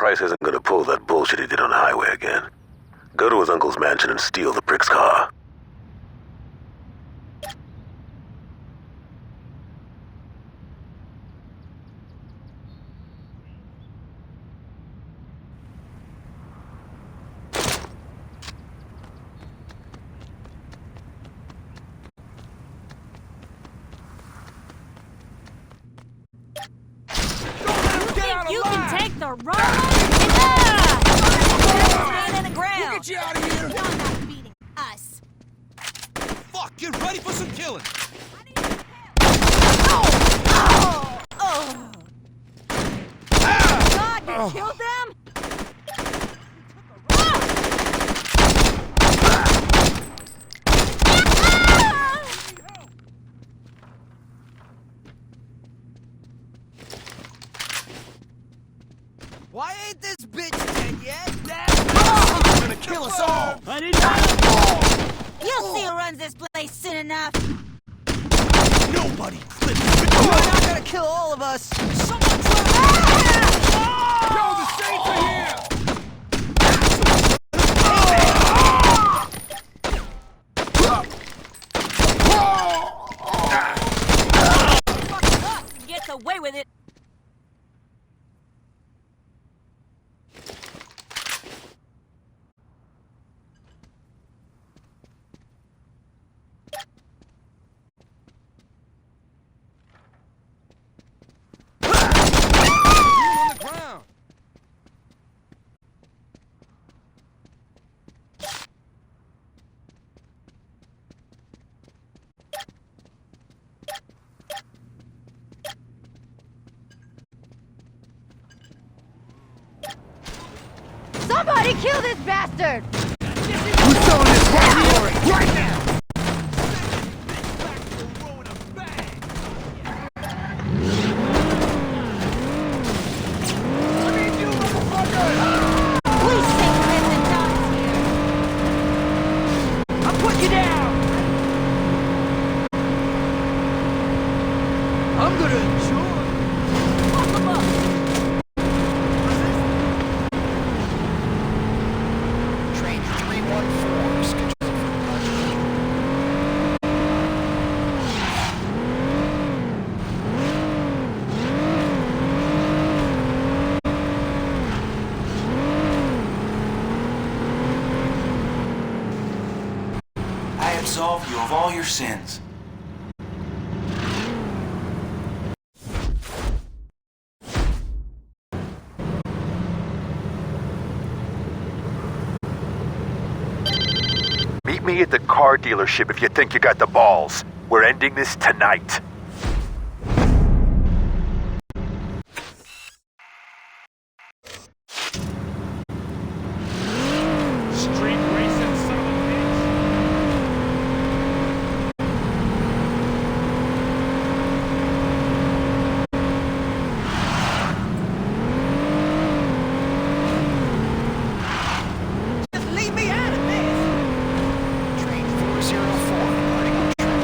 Price isn't gonna pull that bullshit he did on the highway again. Go to his uncle's mansion and steal the prick's car. You can take the wrong stand in the ground. We'll get you out of here. You're not beating us. Fuck, get ready for some killing. God, you killed them? Why ain't this bitch dead yet? He's gonna kill us all. I didn't know. You'll see who runs this place soon enough. Nobody. You're not gonna kill all of us. Someone try. Yo, the saints are here. He gets away with it. Somebody kill this bastard! Who's selling this right now? Please save President Dobbs here. I'll put you down. I'm gonna enjoy. Fuck them up. Train 314 scheduled for departure. I absolve you of all your sins. Meet me at the car dealership if you think you got the balls. We're ending this tonight. Street racing son of a bitch. Just leave me out of this. Train 404 departing on track.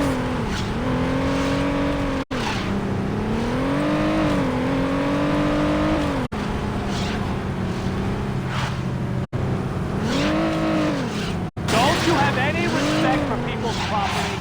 Don't you have any respect for people's property?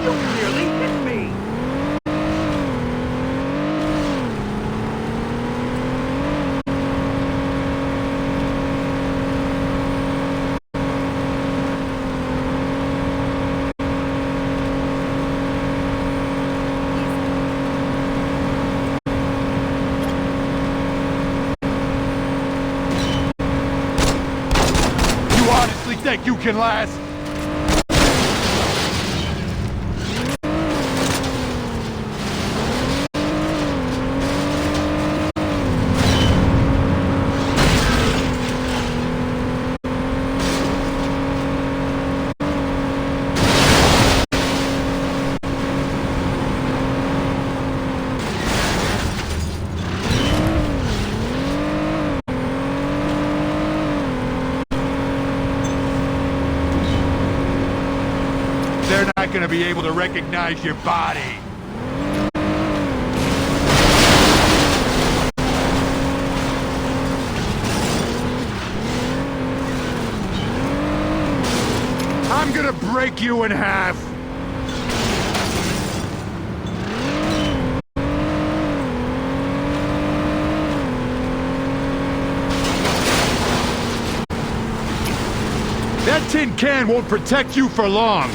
You nearly hit me. You honestly think you can last? they're not gonna be able to recognize your body. I'm gonna break you in half. That tin can won't protect you for long.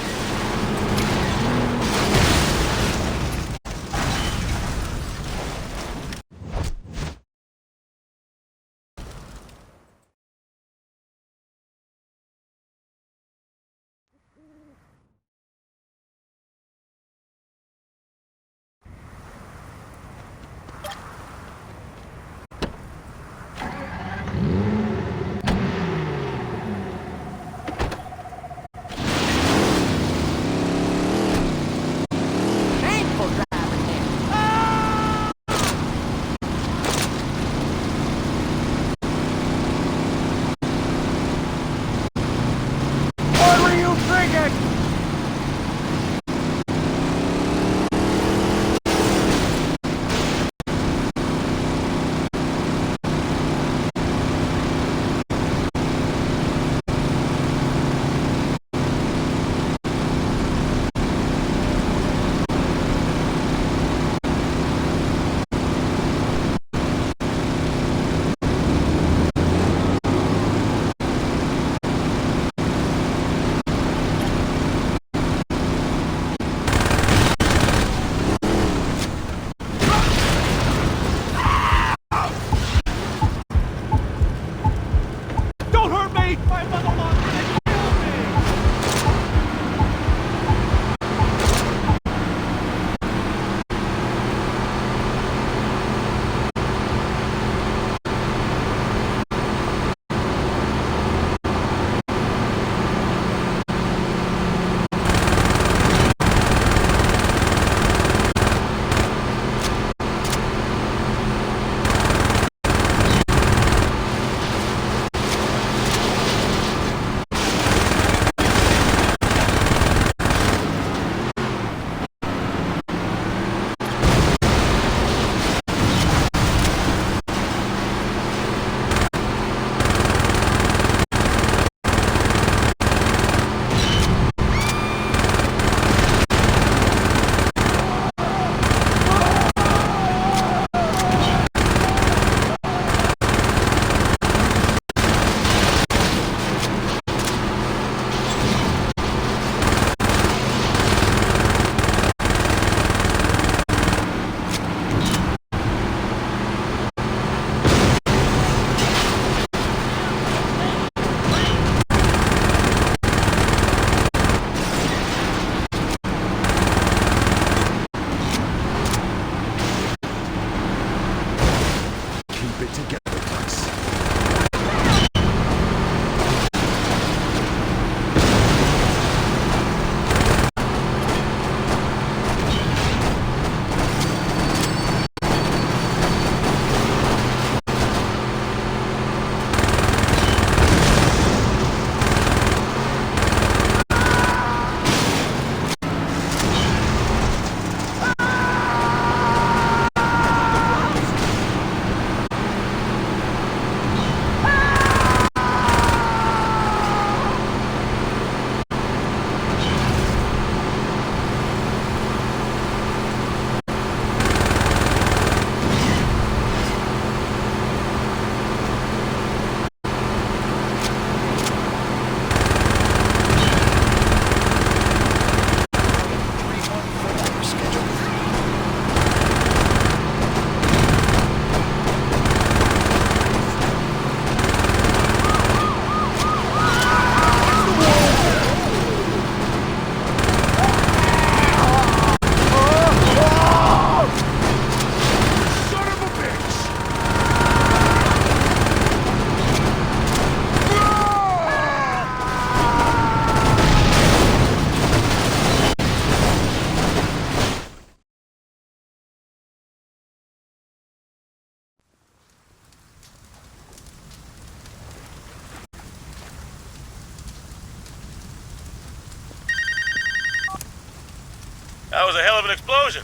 That was a hell of an explosion.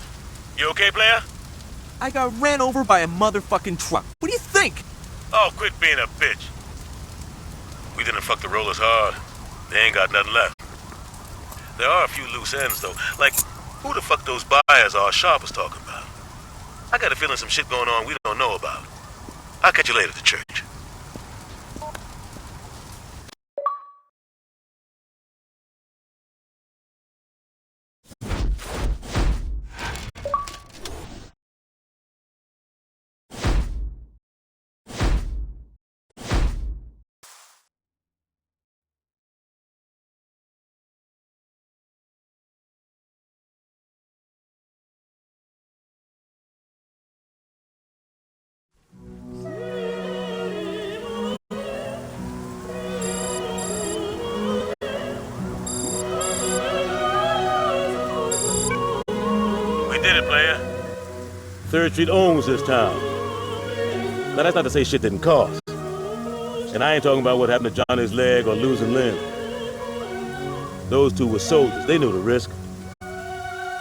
You okay, player? I got ran over by a motherfucking truck. What do you think? Oh, quit being a bitch. We didn't fuck the rollers hard. They ain't got nothing left. There are a few loose ends, though. Like, who the fuck those buyers are Sharp was talking about? I got a feeling some shit going on we don't know about. I'll catch you later at the church. We did it, player. 3rd Street owns this town. Now, that's not to say shit didn't cost. And I ain't talking about what happened to Johnny's leg or losing limb. Those two were soldiers. They knew the risk.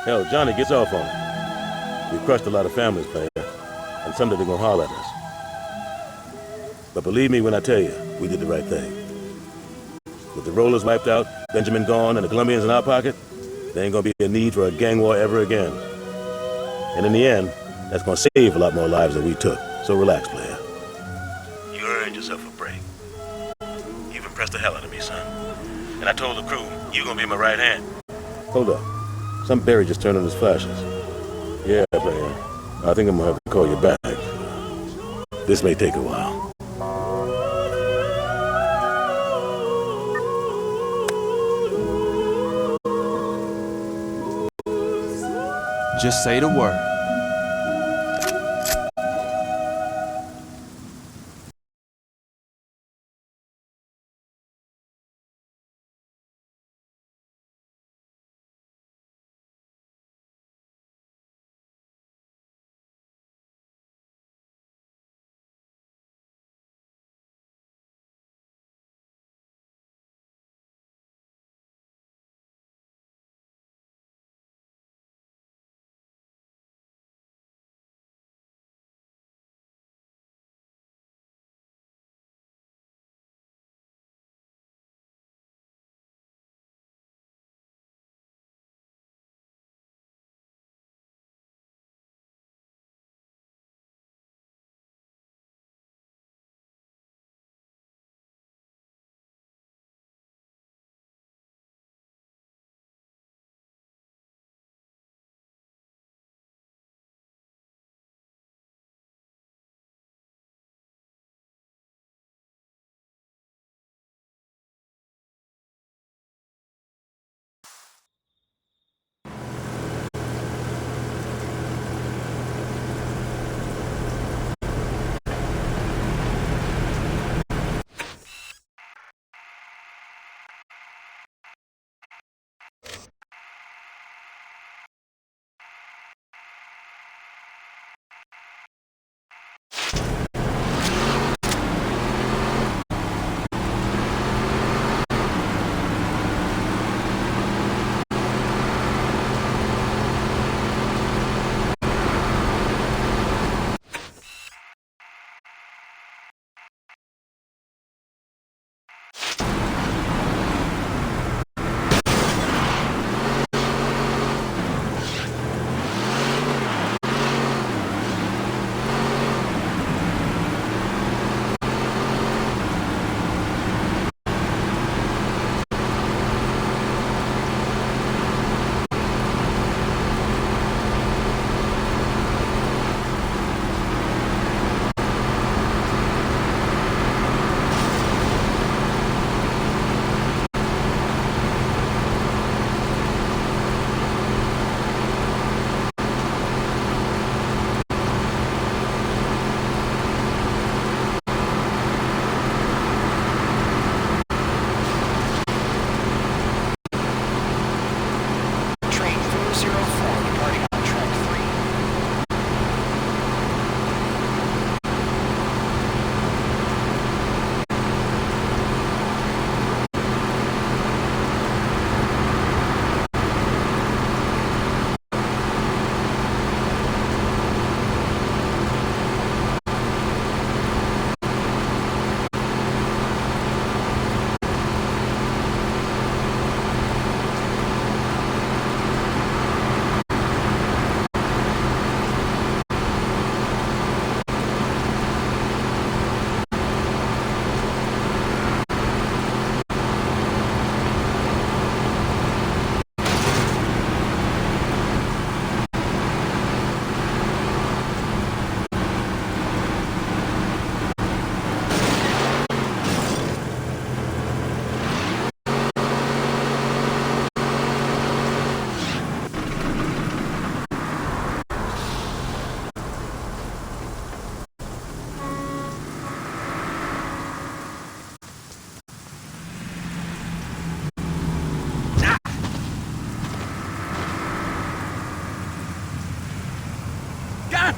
Hell, Johnny gets off on it. We crushed a lot of families, player. And someday they're gonna holler at us. But believe me when I tell you, we did the right thing. With the rollers wiped out, Benjamin gone, and the Colombians in our pocket, there ain't gonna be a need for a gang war ever again. And in the end, that's gonna save a lot more lives than we took. So relax, player. You earned yourself a break. You've impressed the hell out of me, son. And I told the crew, you're gonna be my right hand. Hold up. Some Barry just turned on his flashes. Yeah, player. I think I'm gonna have to call you back. This may take a while. Just say the word.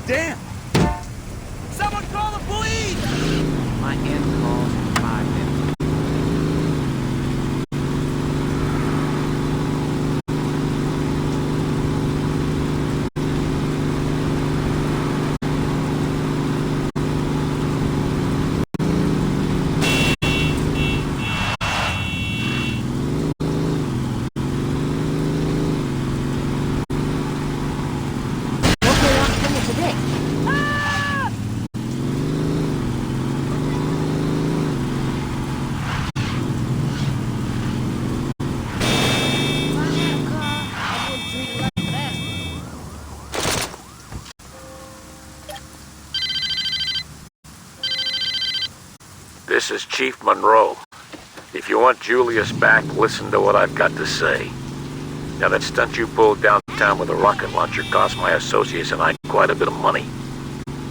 Damn! Someone call the police! My end calls in 5 minutes. Okay, I'm coming today. This is Chief Monroe. If you want Julius back, listen to what I've got to say. Now, that stunt you pulled downtown with a rocket launcher cost my associates and I quite a bit of money.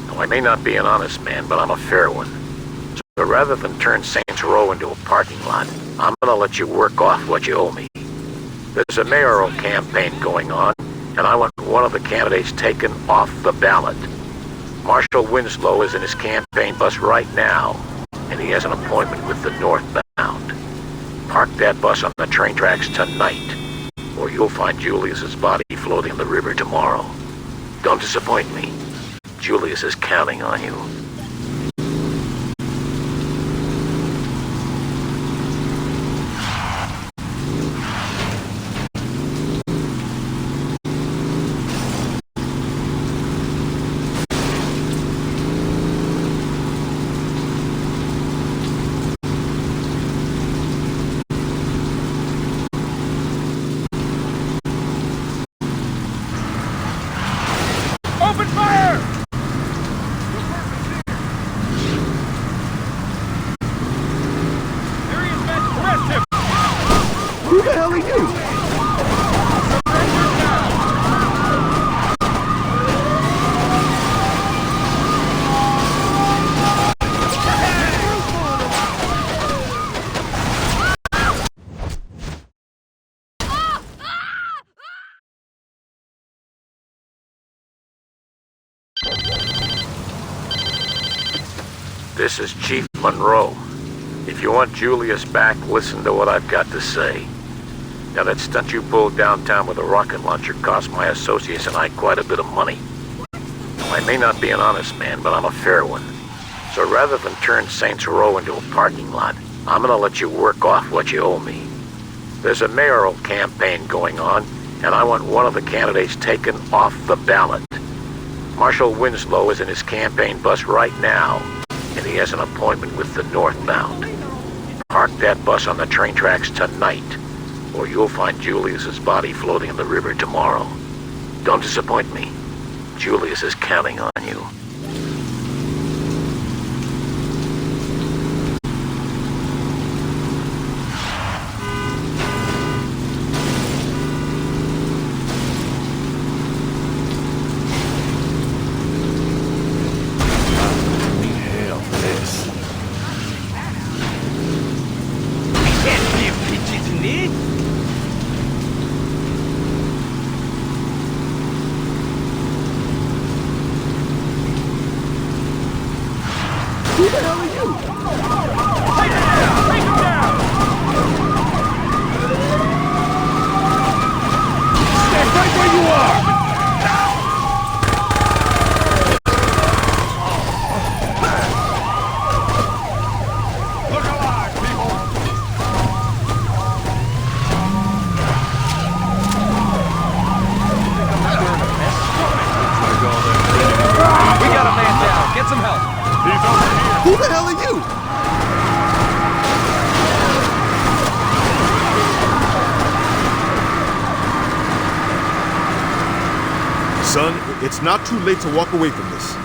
Now, I may not be an honest man, but I'm a fair one. So rather than turn Saints Row into a parking lot, I'm gonna let you work off what you owe me. There's a mayoral campaign going on, and I want one of the candidates taken off the ballot. Marshall Winslow is in his campaign bus right now, and he has an appointment with the northbound. Park that bus on the train tracks tonight, or you'll find Julius's body floating in the river tomorrow. Don't disappoint me. Julius is counting on you. Open fire! There he is, men! Arrest him! Who the hell are you? This is Chief Monroe. If you want Julius back, listen to what I've got to say. Now, that stunt you pulled downtown with a rocket launcher cost my associates and I quite a bit of money. Now, I may not be an honest man, but I'm a fair one. So rather than turn Saints Row into a parking lot, I'm gonna let you work off what you owe me. There's a mayoral campaign going on, and I want one of the candidates taken off the ballot. Marshall Winslow is in his campaign bus right now, and he has an appointment with the northbound. Park that bus on the train tracks tonight, or you'll find Julius's body floating in the river tomorrow. Don't disappoint me. Julius is counting on you. Who the hell are you? Take him down! Stay right where you are! Look alive, people! We got a man down. Get some help. He's over here. Who the hell are you? Son, it's not too late to walk away from this.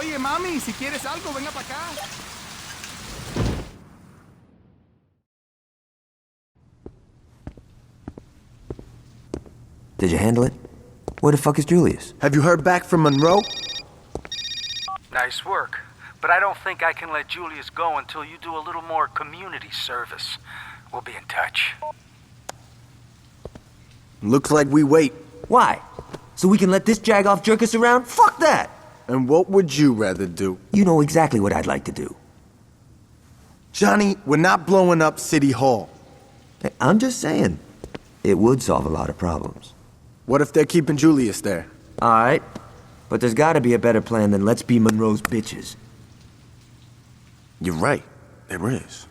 Oye, mami, si quieres algo, venga para acá. Did you handle it? Where the fuck is Julius? Have you heard back from Monroe? Nice work. But I don't think I can let Julius go until you do a little more community service. We'll be in touch. Looks like we wait. Why? So we can let this jag-off jerk us around? Fuck that! And what would you rather do? You know exactly what I'd like to do. Johnny, we're not blowing up City Hall. Hey, I'm just saying, it would solve a lot of problems. What if they're keeping Julius there? Alright, but there's gotta be a better plan than let's be Monroe's bitches. You're right, there is.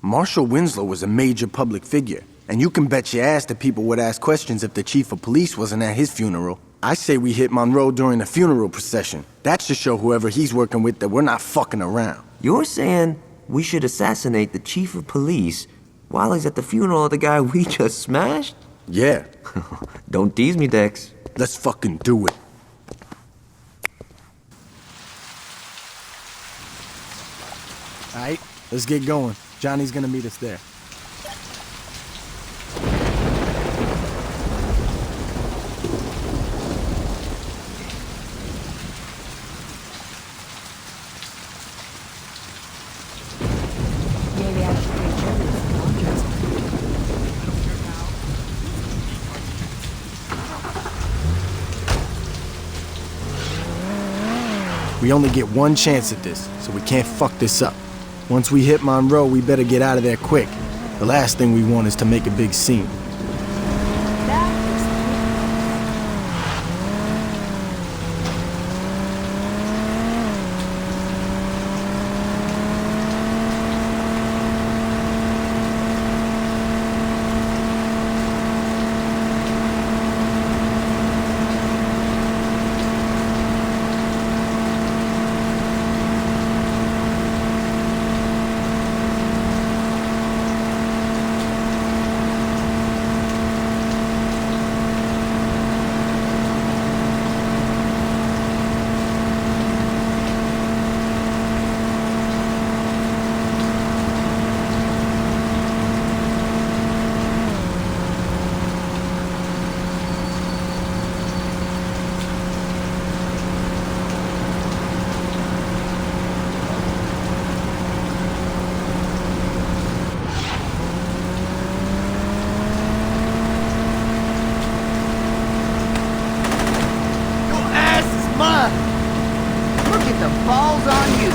Marshal Winslow was a major public figure, and you can bet your ass that people would ask questions if the chief of police wasn't at his funeral. I say we hit Monroe during the funeral procession. That should show whoever he's working with that we're not fucking around. You're saying we should assassinate the chief of police while he's at the funeral of the guy we just smashed? Yeah. Don't tease me, Dex. Let's fucking do it. Alright, let's get going. Johnny's gonna meet us there. Maybe I should take Julius to laundry. We only get one chance at this, so we can't fuck this up. Once we hit Monroe, we better get out of there quick. The last thing we want is to make a big scene. Balls on you.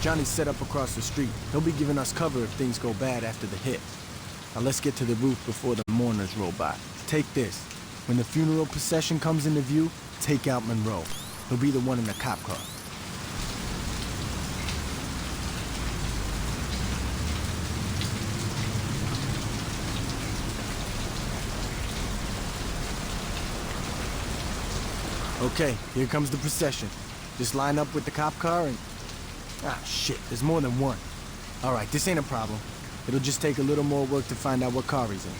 Johnny's set up across the street. He'll be giving us cover if things go bad after the hit. Now let's get to the roof before the mourners roll by. Take this. When the funeral procession comes into view, take out Monroe. He'll be the one in the cop car. Okay, here comes the procession. Just line up with the cop car and... Ah, shit, there's more than one. All right, this ain't a problem. It'll just take a little more work to find out what car he's in.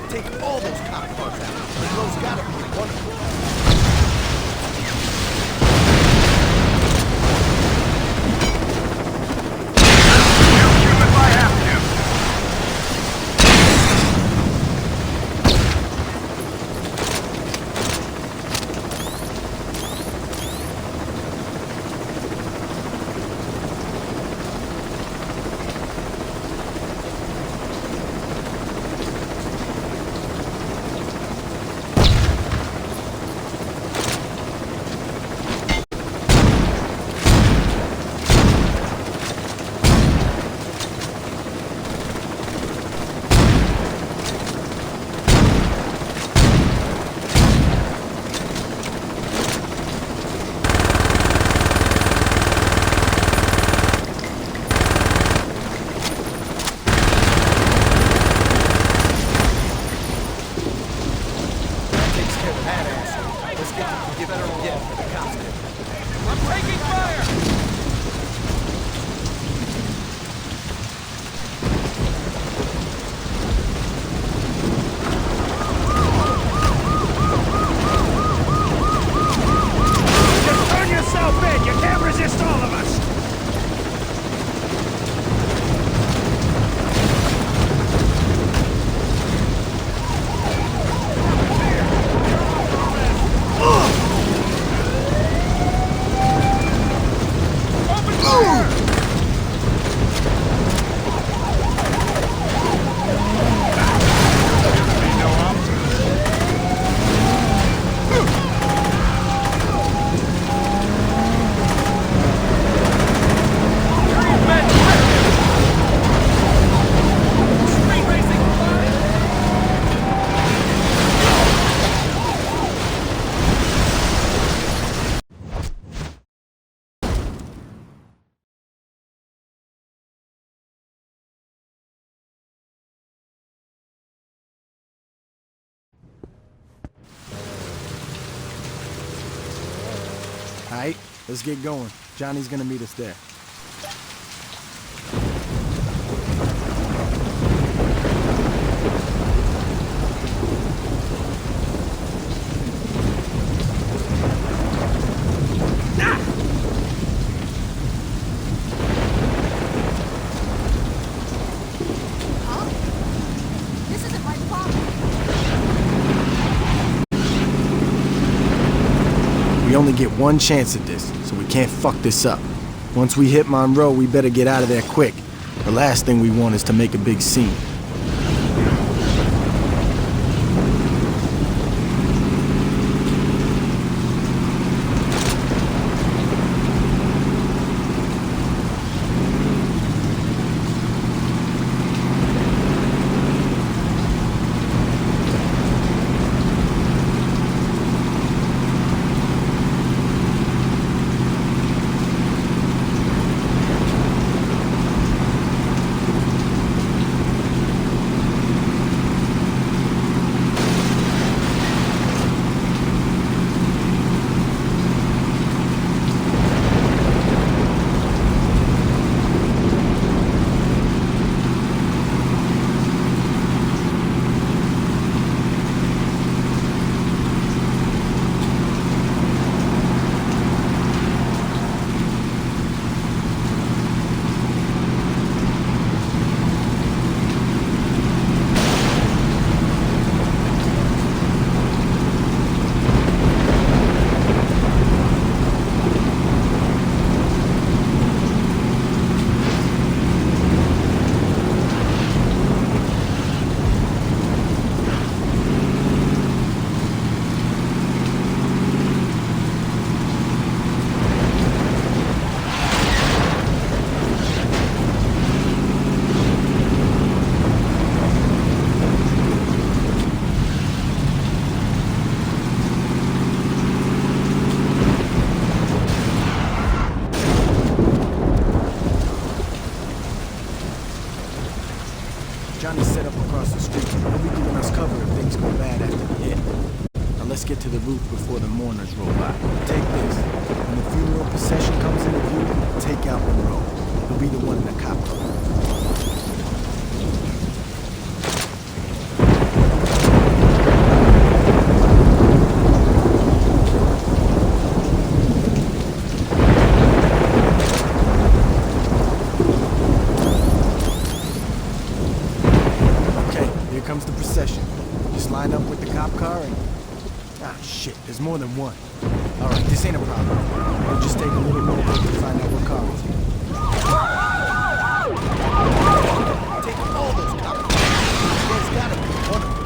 Take all those cop cars out. Monroe's gotta be one of them. Alright, let's get going. Johnny's gonna meet us there. This isn't my problem. We only get one chance at this, so we can't fuck this up. Once we hit Monroe, we better get out of there quick. The last thing we want is to make a big scene. Johnny's set up across the street. He'll be giving us cover if things go bad after the hit. Now let's get to the roof before the mourners roll by. Take this. When the funeral procession comes into view, take out Monroe. He'll be the one in the cop car. Here comes the procession. Just line up with the cop car and... Ah, shit, there's more than one. Alright, this ain't a problem. We'll just take a little more to find out what car it's in. Take all those cop cars. There's gotta be one of them.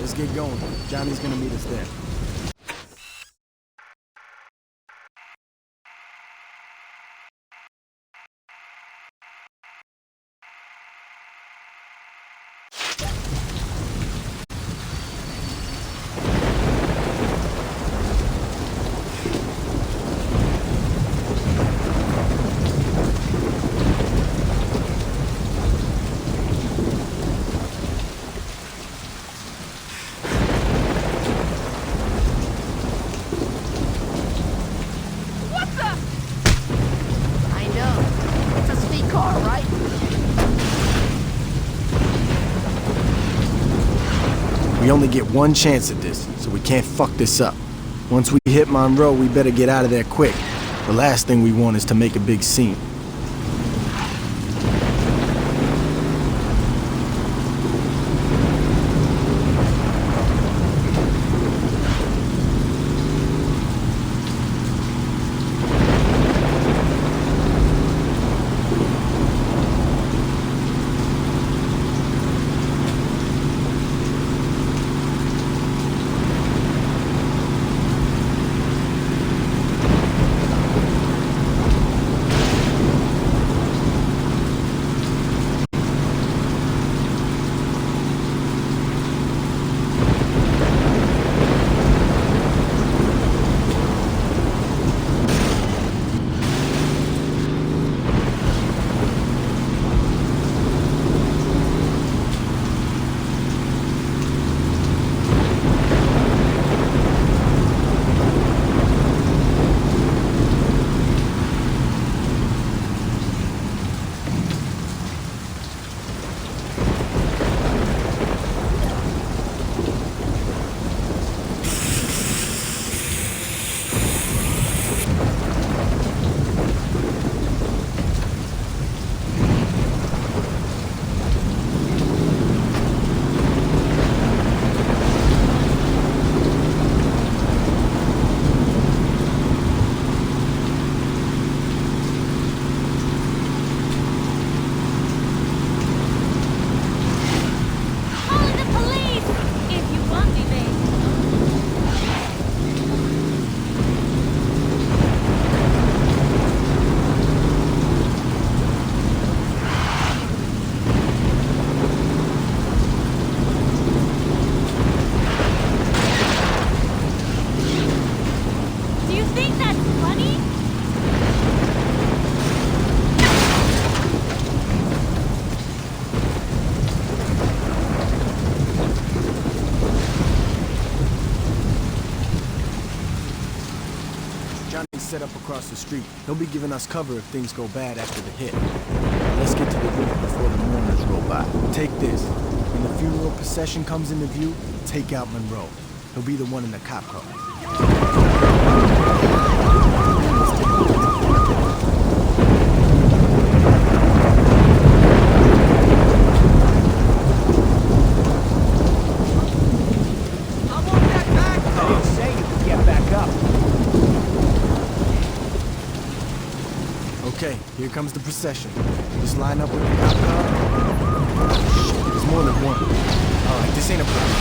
let's get going. Johnny's gonna meet us there. I know. It's a speed car, right? We only get one chance at this, so we can't fuck this up. Once we hit Monroe, we better get out of there quick. The last thing we want is to make a big scene. Set up across the street. He'll be giving us cover if things go bad after the hit. Let's get to the unit before the mourners roll by. Take this. When the funeral procession comes into view, take out Monroe. He'll be the one in the cop car. Okay, here comes the procession. Just line up with the cop car. Shit, there's more than one. Alright, this ain't a problem.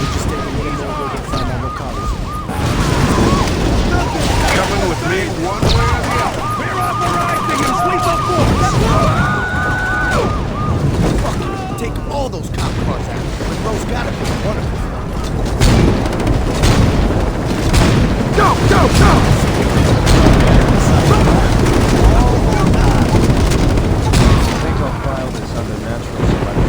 We just take a little more work to find out what car is. Coming with me one way or the other. Clear off the right thing and sweep up Fuck it. Take all those cop cars out. Monroe's gotta be one of them. Go, go, go! File this under natural selection.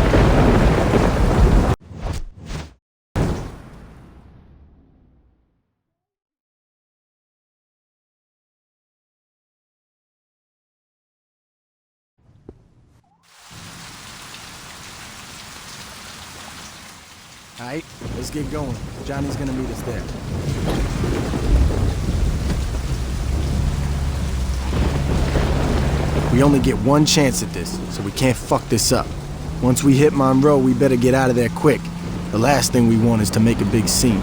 Alright, let's get going. Johnny's gonna meet us there. We only get one chance at this, so we can't fuck this up. Once we hit Monroe, we better get out of there quick. The last thing we want is to make a big scene.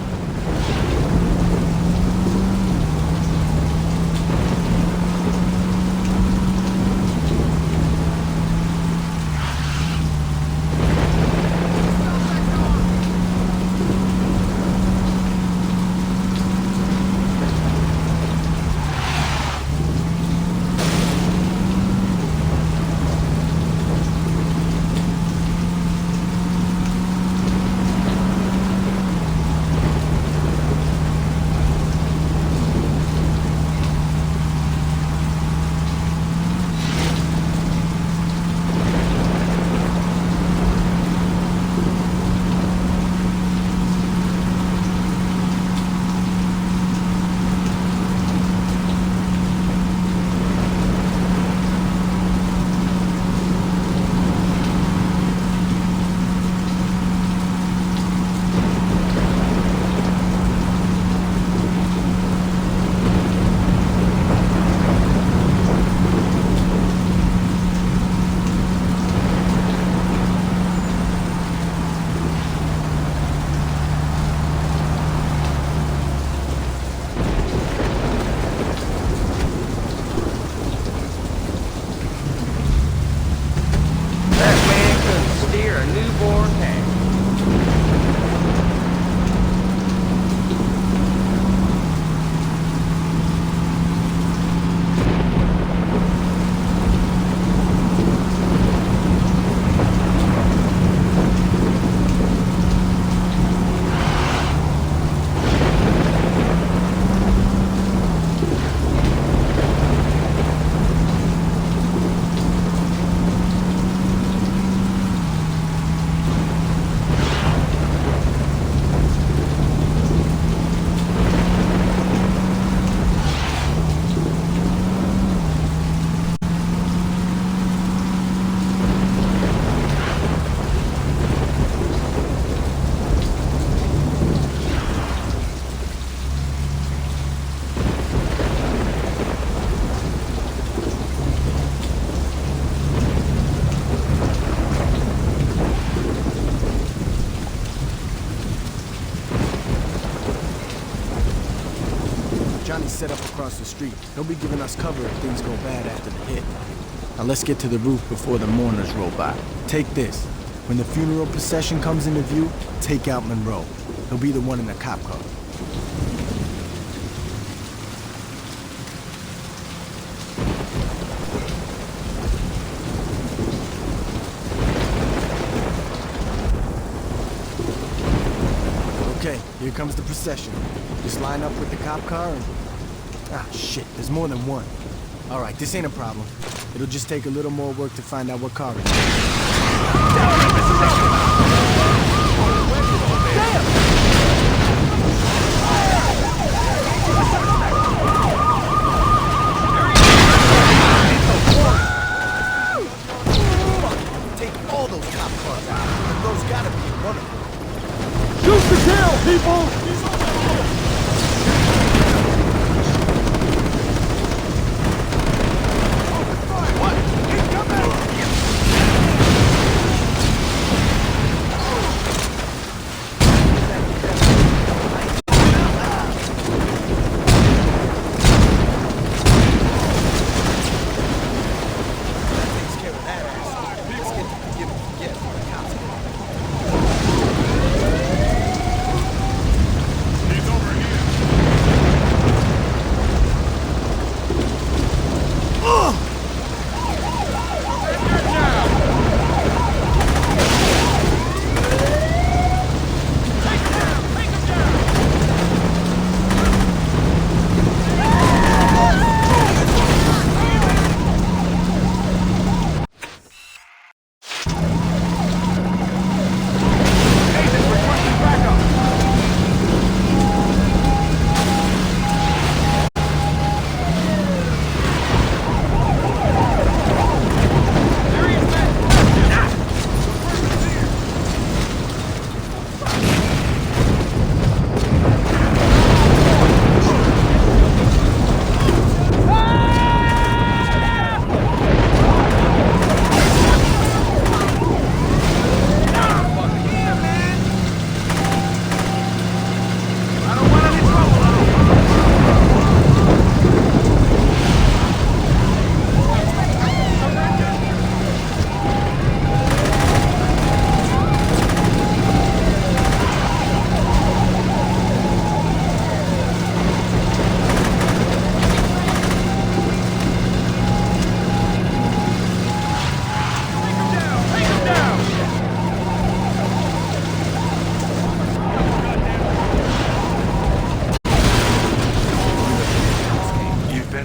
Johnny's set up across the street. He'll be giving us cover if things go bad after the hit. Now let's get to the roof before the mourners roll by. Take this. When the funeral procession comes into view, take out Monroe. He'll be the one in the cop car. Okay, here comes the procession. Just line up with the cop car and... Ah, shit, there's more than one. All right, this ain't a problem. It'll just take a little more work to find out what car it is. Take all those cop cars out. Monroe's gotta be one of them. Shoot to kill, people!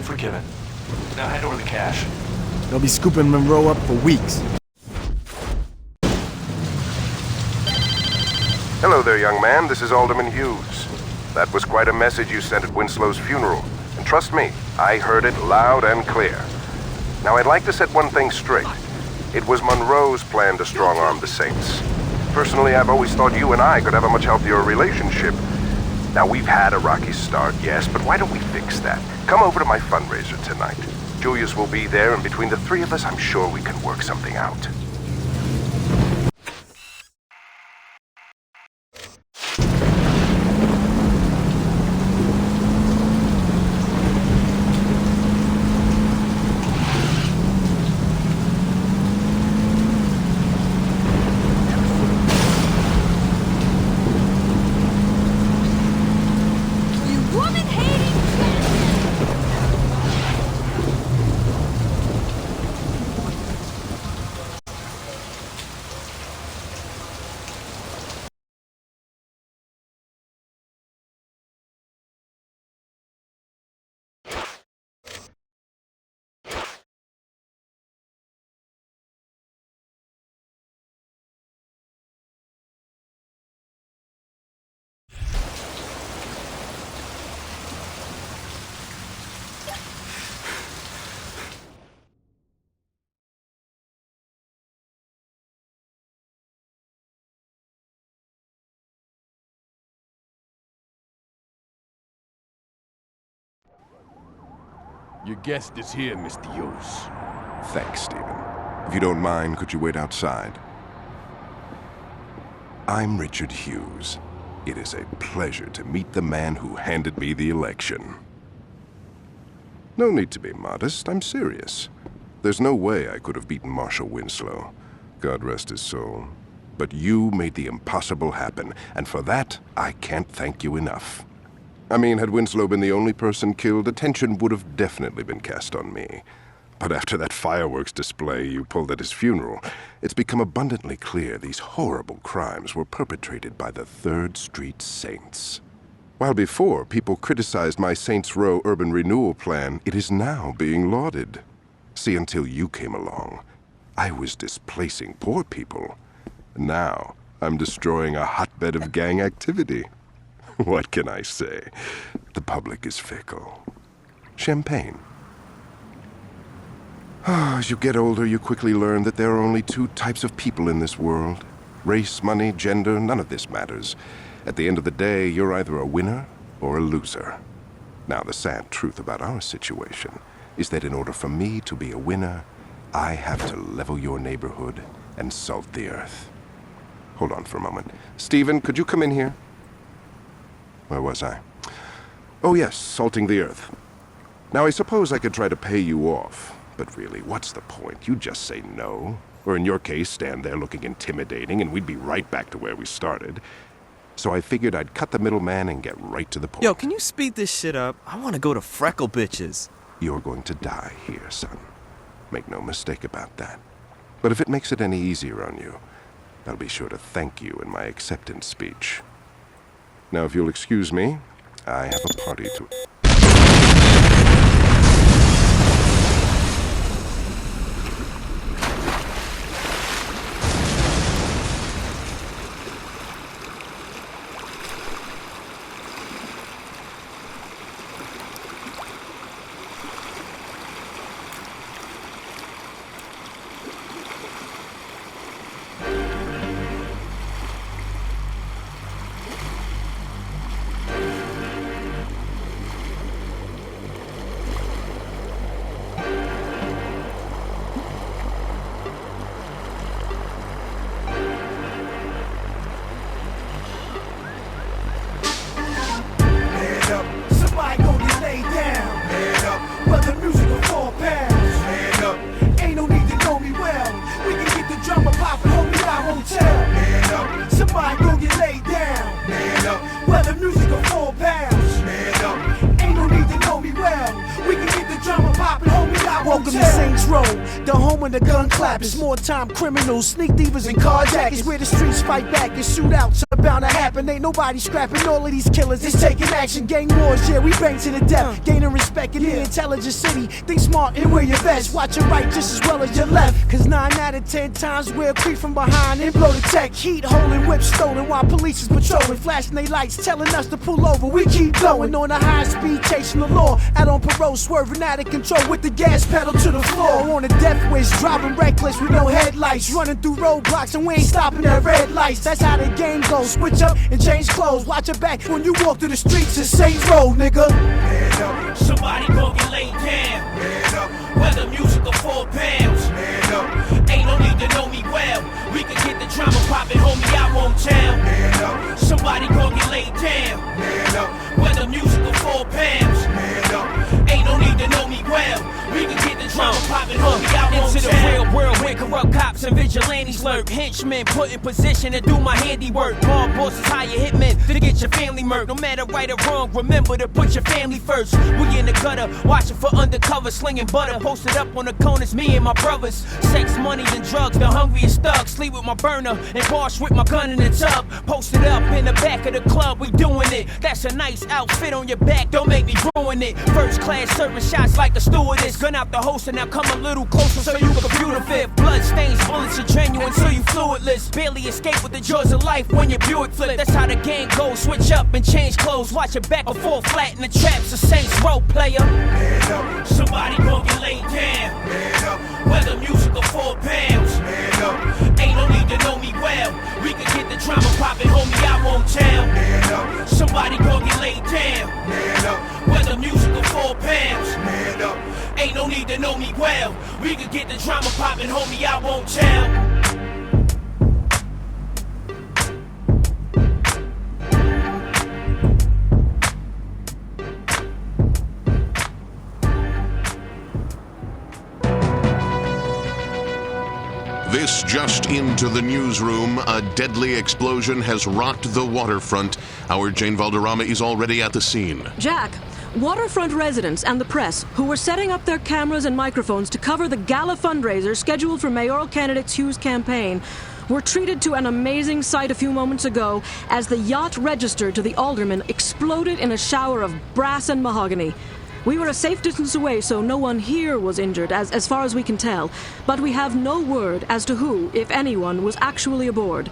Forgiven. Now hand over the cash. They'll be scooping Monroe up for weeks. Hello there, young man. This is Alderman Hughes. That was quite a message you sent at Winslow's funeral. And trust me, I heard it loud and clear. Now, I'd like to set one thing straight. It was Monroe's plan to strong-arm the Saints. Personally, I've always thought you and I could have a much healthier relationship. Now, we've had a rocky start, yes, but why don't we fix that? Come over to my fundraiser tonight. Julius will be there, and between the three of us, I'm sure we can work something out. Your guest is here, Mr. Hughes. Thanks, Stephen. If you don't mind, could you wait outside? I'm Richard Hughes. It is a pleasure to meet the man who handed me the election. No need to be modest. I'm serious. There's no way I could have beaten Marshal Winslow. God rest his soul. But you made the impossible happen, and for that, I can't thank you enough. I mean, had Winslow been the only person killed, attention would have definitely been cast on me. But after that fireworks display you pulled at his funeral, it's become abundantly clear these horrible crimes were perpetrated by the 3rd Street Saints. While before people criticized my Saints Row urban renewal plan, it is now being lauded. See, until you came along, I was displacing poor people. Now, I'm destroying a hotbed of gang activity. What can I say? The public is fickle. Champagne. As you get older, you quickly learn that there are only 2 types of people in this world. Race, money, gender, none of this matters. At the end of the day, you're either a winner or a loser. Now, the sad truth about our situation is that in order for me to be a winner, I have to level your neighborhood and salt the earth. Hold on for a moment. Stephen, could you come in here? Where was I? Oh yes, salting the earth. Now, I suppose I could try to pay you off, but really, what's the point? You just say no. Or in your case, stand there looking intimidating, and we'd be right back to where we started. So I figured I'd cut the middleman and get right to the point. Yo, can you speed this shit up? I want to go to Freckle Bitches. You're going to die here, son. Make no mistake about that. But if it makes it any easier on you, I'll be sure to thank you in my acceptance speech. Now, if you'll excuse me, I have a party to... Welcome to Saints Row, the home of the gun clappers, small-time criminals, sneak thievers, and carjackers. Where the streets fight back and shootouts are bound to happen. Ain't nobody scrapping all of these killers. It's taking action, gang wars, yeah, we bang to the death. Gaining respect in the intelligent city. Think smart and wear your vest. Watch your right just as well as your left. Cause 9 out of 10 times we'll creep from behind and blow the tech. Heat holding, whips stolen while police is patrolling. Flashing they lights, telling us to pull over. We keep going on a high speed, chasing the law. Out on parole, swerving out of control with the gas pedal to the floor. On a death wish, driving reckless with no headlights. Running through roadblocks and we ain't stopping at red lights. That's how the game goes. Switch up and change clothes. Watch your back when you walk through the streets of Saints Row, nigga. Man up. Somebody gon' get laid down. Man up. Whether music or 4 pounds. Man up. Ain't no need to know me well. We can get the drama poppin', homie, I won't tell. Man up. Somebody gon' get laid down. Man up. Whether music or 4 pounds. Man up. Ain't no need to know me well. We can get the drama poppin', homie, I won't into tell. the real world where corrupt cops and vigilantes lurk. Henchmen put in position to do my handiwork. Mob bosses hire hitmen to get your family murked. No matter right or wrong, remember to put your family first. We in the gutter, watching for undercover, slinging butter. Posted up on the corners, me and my brothers. Sex, money, and drugs, the hungriest thugs. Sleep with my burner and wash with my gun in the tub. Posted up in the back of the club, we doing it. That's a nice outfit on your back, don't make me ruin it. First class serving shots like a stewardess. Gun out the holster, now come a little closer so you computer fit. Blood stains, bullets are genuine, so you fluidless. Barely escape with the jaws of life when your Buick flip. That's how the game goes. Switch up and change clothes. Watch your back or fall flat in the traps. A Saints Row player. Man up. Somebody gon' get laid down. Man up. Whether music or 4 pounds. Man up. Ain't no need to know me well. We can get the drama poppin', homie, I won't tell. Man up. Somebody gon' get laid down. Man up. Whether music or 4 pounds. Man up. Ain't no need to know me well. We can get the drama poppin', homie, I won't tell. This just into the newsroom. A deadly explosion has rocked the waterfront. Our Jane Valderrama is already at the scene. Jack, waterfront residents and the press, who were setting up their cameras and microphones to cover the gala fundraiser scheduled for mayoral candidate Hughes' campaign, were treated to an amazing sight a few moments ago as the yacht registered to the alderman exploded in a shower of brass and mahogany. We were a safe distance away, so no one here was injured, as far as we can tell, but we have no word as to who, if anyone, was actually aboard.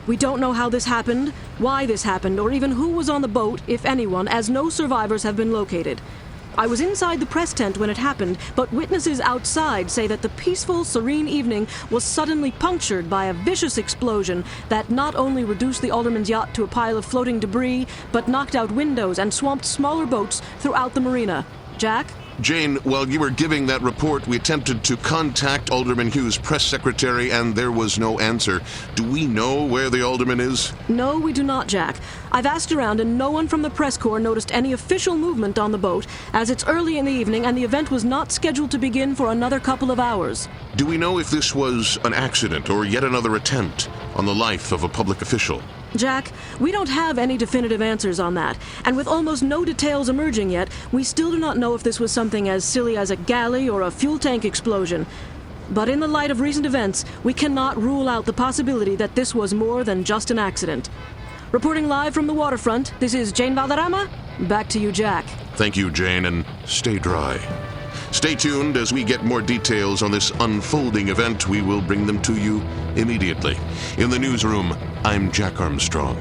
We don't know how this happened, why this happened, or even who was on the boat, if anyone, as no survivors have been located. I was inside the press tent when it happened, but witnesses outside say that the peaceful, serene evening was suddenly punctured by a vicious explosion that not only reduced the alderman's yacht to a pile of floating debris, but knocked out windows and swamped smaller boats throughout the marina. Jack? Jane, while you were giving that report, we attempted to contact Alderman Hughes' press secretary, and there was no answer. Do we know where the alderman is? No, we do not, Jack. I've asked around, and no one from the press corps noticed any official movement on the boat, as it's early in the evening and the event was not scheduled to begin for another couple of hours. Do we know if this was an accident or yet another attempt on the life of a public official? Jack, we don't have any definitive answers on that, and with almost no details emerging yet, we still do not know if this was something as silly as a galley or a fuel tank explosion. But in the light of recent events, we cannot rule out the possibility that this was more than just an accident. Reporting live from the waterfront, this is Jane Valderrama. Back to you, Jack. Thank you, Jane, and stay dry. Stay tuned as we get more details on this unfolding event. We will bring them to you immediately. In the newsroom, I'm Jack Armstrong.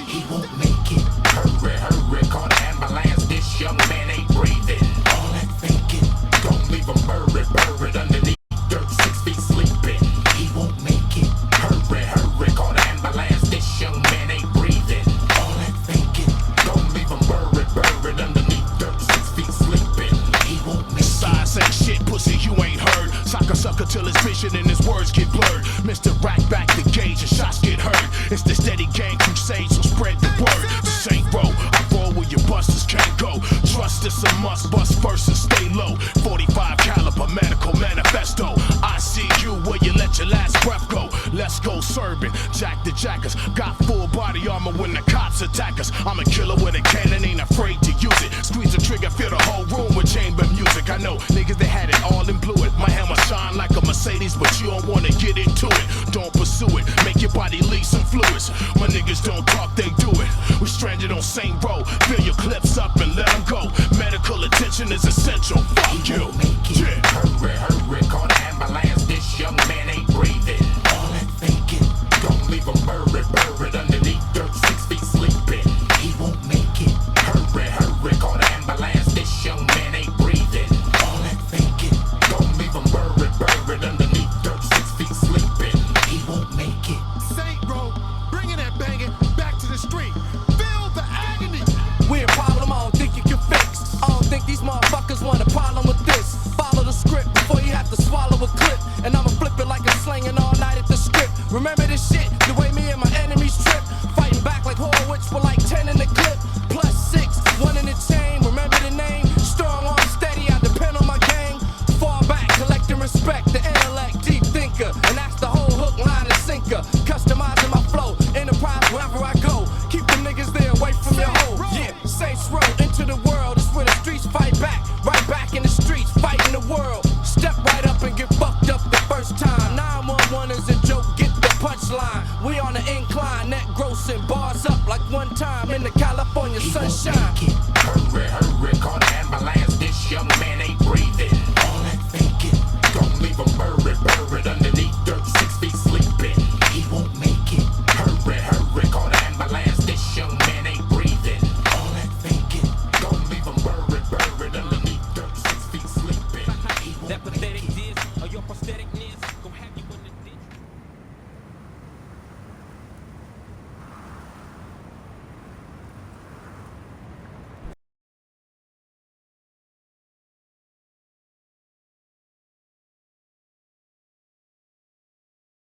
He won't make it. Hurry, hurry, call the ambulance. This young man ain't breathing. All that thinking, don't leave him buried underneath dirt, 6 feet sleeping. He won't make it. Hurry, hurry, call the ambulance. This young man ain't breathing. All that thinking, don't leave him buried underneath dirt, 6 feet sleeping. He won't make it. Size ain't shit, pussy, you ain't heard. Sucker till his vision and his words get blurred. Mr. Rack back the gauge and shots get heard. It's the steady gang crusade, so spread the word. This ain't row, I roll where your busters can't go. Trust is a must, bust first and stay low. 45 caliber medical manifesto. I see you where you let your last breath go. Let's go serving, Jack the Jackers. Got full body armor when the cops attack us. I'm a killer with a cannon, ain't afraid to use it. Squeeze the trigger, fill the whole room with chamber music. I know niggas they had it all in blue. My hammer shine like a Mercedes, but you don't wanna get into it. Don't pursue it, make your body leak some fluids. My niggas don't talk, they do it. We stranded on same road, fill your clips up and let them go. Medical attention is essential, fuck you. Yeah. Hurry, hurry, call the ambulance. This young man ain't breathing. All that thinking, don't leave him buried underneath dirt, 6 feet sleeping. He won't make it. Hurry, hurry, call the ambulance. This young man ain't breathing. All that thinking, don't leave him buried underneath dirt, 6 feet sleeping. He won't make it. Saint Row, bringing that banging back to the street. Feel the agony. Weird problem I don't think you can fix. I don't think these motherfuckers want a problem with this. Follow the script before you have to swallow a clip. And I'ma flip it like a slanging all night at the script. Remember this shit, the way me and my enemies trip. Fighting back like Horowitz for like 10 in the clip. +6, 1 in the chain, remember the name. Strong arm steady, I depend on my gang. Fall back, collecting respect, the intellect, deep thinker. And that's the whole hook, line, and sinker. Customizing my flow, enterprise wherever I go. Keep them niggas there away from your hoe. Yeah, Saints Row into the world. It's where the streets fight back. Right back in the streets, fighting the world. Step right up and get fucked up the first time. 911 is a joke, get the punchline. We on the incline, net grossing, bars up like one time in the California sunshine.